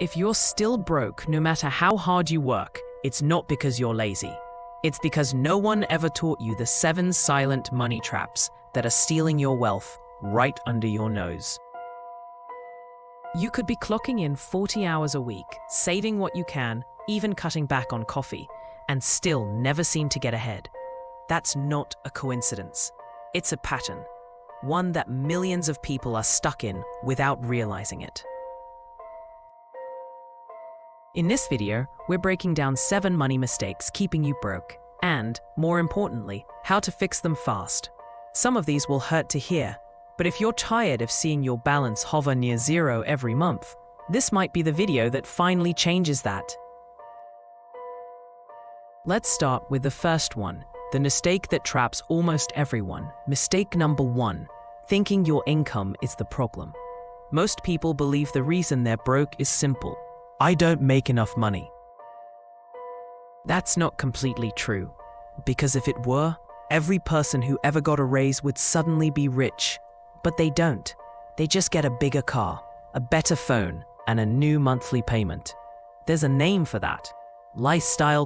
If you're still broke, no matter how hard you work, it's not because you're lazy. It's because no one ever taught you the 7 silent money traps that are stealing your wealth right under your nose. You could be clocking in 40 hours a week, saving what you can, even cutting back on coffee, and still never seem to get ahead. That's not a coincidence. It's a pattern, one that millions of people are stuck in without realizing it. In this video, we're breaking down 7 money mistakes keeping you broke, and, more importantly, how to fix them fast. Some of these will hurt to hear, but if you're tired of seeing your balance hover near zero every month, this might be the video that finally changes that. Let's start with the first one, the mistake that traps almost everyone. Mistake number 1, thinking your income is the problem. Most people believe the reason they're broke is simple: I don't make enough money. That's not completely true, because if it were, every person who ever got a raise would suddenly be rich. But they don't. They just get a bigger car, a better phone, and a new monthly payment. There's a name for that: lifestyle